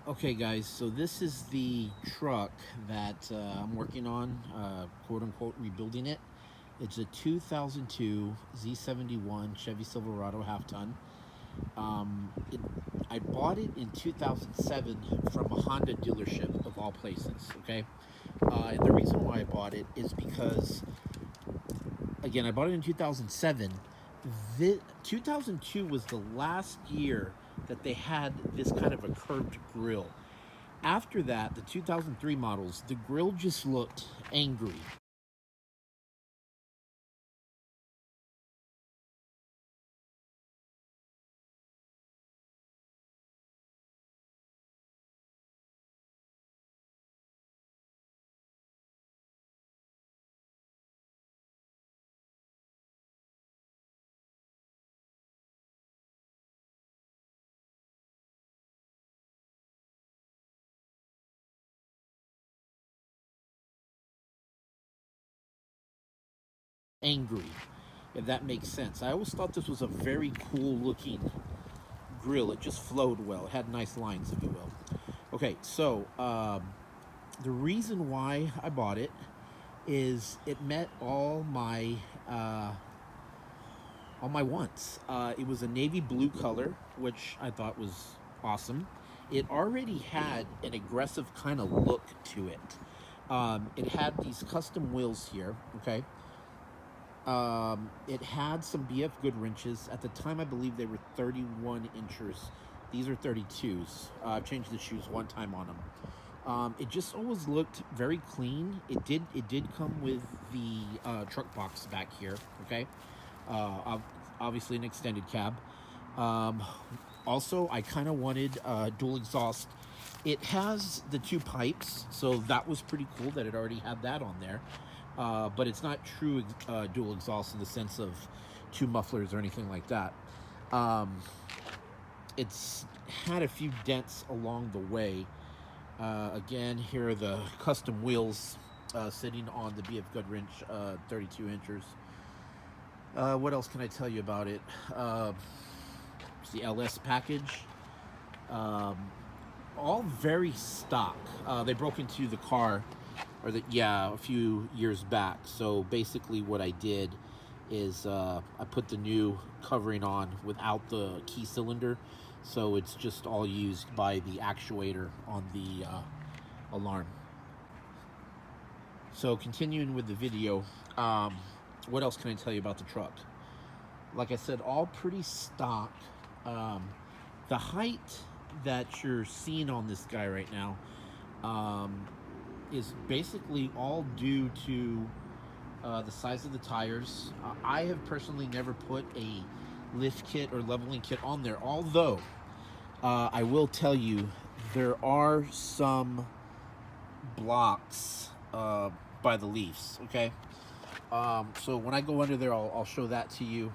Okay, guys, so this is the truck that I'm working on, quote unquote, rebuilding it. It's a 2002 Z71 Chevy Silverado half ton. It, I bought it in 2007 from a Honda dealership, of all places, okay? And the reason why I bought it is because, again, I bought it in 2007. 2002 was the last year that they had this kind of a curved grill. After that, the 2003 models, the grill just looked angry. Angry, if that makes sense. I always thought this was a very cool looking grill. It just flowed well. It had nice lines, if you will. Okay, so the reason why I bought it is it met uh, all my wants. It was a navy blue color, which I thought was awesome. It already had an aggressive kind of look to it. It had these custom wheels here. Okay, it had some BF Good wrenches. At the time, I believe they were 31 inches. These are 32s. I've changed the shoes one time on them. It just always looked very clean. It did come with the truck box back here. Okay, uh, obviously an extended cab. Um, Also, I kind of wanted dual exhaust. It has the two pipes, so that was pretty cool that it already had that on there. But it's not true dual exhaust in the sense of two mufflers or anything like that. Um, it's had a few dents along the way. Again, here are the custom wheels sitting on the BF Goodwrench 32 inches. What else can I tell you about it? It's the LS package. Um, all very stock. They broke into the car, a few years back. So basically, what I did is I put the new covering on without the key cylinder, so it's just all used by the actuator on the alarm. So continuing with the video, um, what else can I tell you about the truck? Like I said, all pretty stock. Um, the height that you're seeing on this guy right now um, is basically all due to the size of the tires. I have personally never put a lift kit or leveling kit on there, although I will tell you there are some blocks by the Leafs. Okay, so when I go under there, I'll show that to you.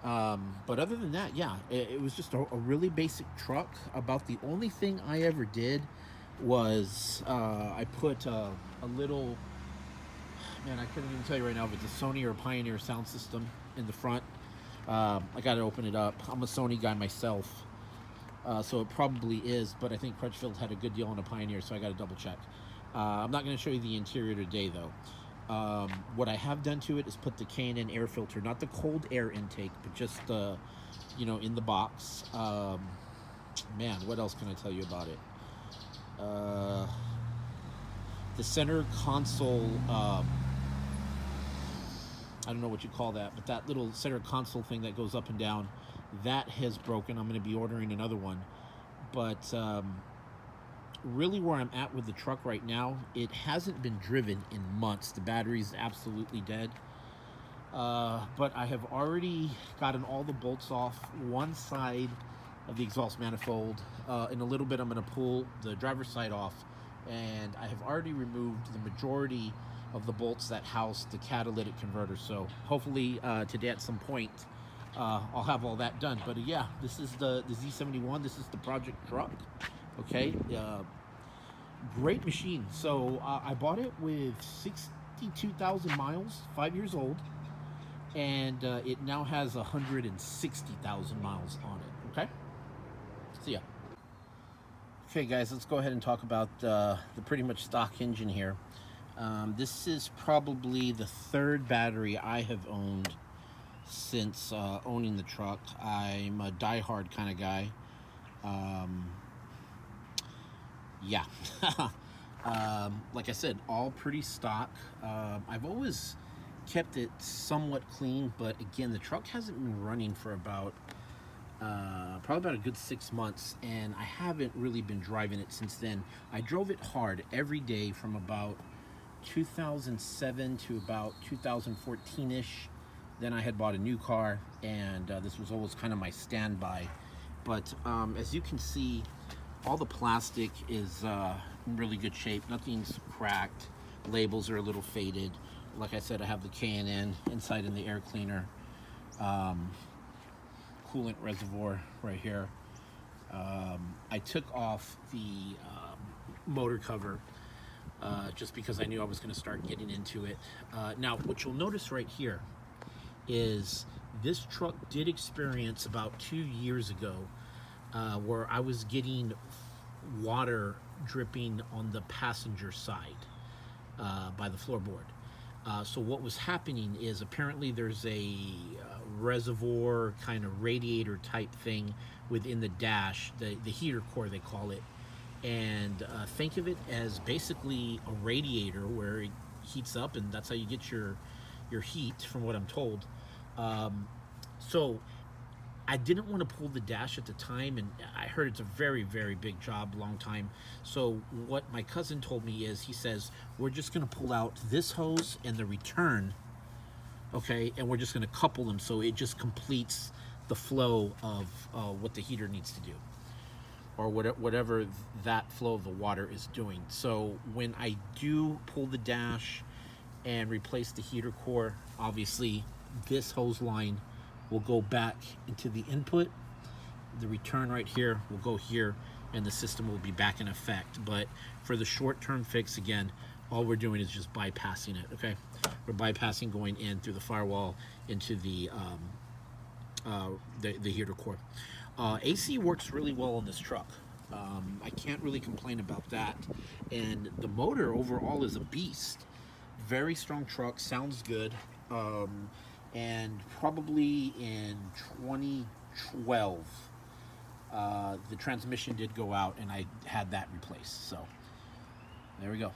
But other than that, yeah, it was just a really basic truck. About the only thing I ever did was I put a little, man, I couldn't even tell you right now if it's a Sony or a Pioneer sound system in the front. I got to open it up. I'm a Sony guy myself, so it probably is, but I think Crutchfield had a good deal on a Pioneer, so I got to double check. I'm not going to show you the interior today, though. What I have done to it is put the K&N air filter, not the cold air intake, but just in the box. Man, what else can I tell you about it? Uh, the center console. I don't know what you call that, but that little center console thing that goes up and down, that has broken. I'm going to be ordering another one. But really, where I'm at with the truck right now, it hasn't been driven in months. The battery's absolutely dead. But I have already gotten all the bolts off one side of the exhaust manifold. In a little bit, I'm going to pull the driver's side off, and I have already removed the majority of the bolts that house the catalytic converter. So hopefully today at some point I'll have all that done. But yeah, this is the Z71. This is the project truck. Okay, great machine. So I bought it with 62,000 miles, 5 years old, and it now has 160,000 miles on it. Okay, see ya. Okay, guys, let's go ahead and talk about the pretty much stock engine here. This is probably the third battery I have owned since owning the truck. I'm a die-hard kind of guy. Um, yeah. Like I said, all pretty stock. I've always kept it somewhat clean, but again, the truck hasn't been running for about probably about a good 6 months, and I haven't really been driving it since then. I drove it hard every day from about 2007 to about 2014-ish. Then I had bought a new car, and this was always kind of my standby. But as you can see, all the plastic is in really good shape. Nothing's cracked. Labels are a little faded. Like I said, I have the K&N inside in the air cleaner. Coolant reservoir right here. I took off the motor cover just because I knew I was going to start getting into it. Now, what you'll notice right here is this truck did experience about 2 years ago where I was getting water dripping on the passenger side by the floorboard. So what was happening is apparently there's a reservoir kind of radiator type thing within the dash, the heater core they call it. And think of it as basically a radiator where it heats up, and that's how you get your heat, from what I'm told. So I didn't want to pull the dash at the time, and I heard it's a very, very big job, long time. So what my cousin told me is, he says, we're just going to pull out this hose and the return, okay, and we're just going to couple them so it just completes the flow of what the heater needs to do, or whatever that flow of the water is doing. So when I do pull the dash and replace the heater core, obviously this hose line will go back into the input. The return right here will go here, and the system will be back in effect. But for the short-term fix, again, all we're doing is just bypassing it, okay? We're bypassing going in through the firewall into the heater core. AC works really well on this truck. I can't really complain about that. And the motor overall is a beast. Very strong truck, sounds good. And probably in 2012, the transmission did go out, and I had that replaced. So there we go.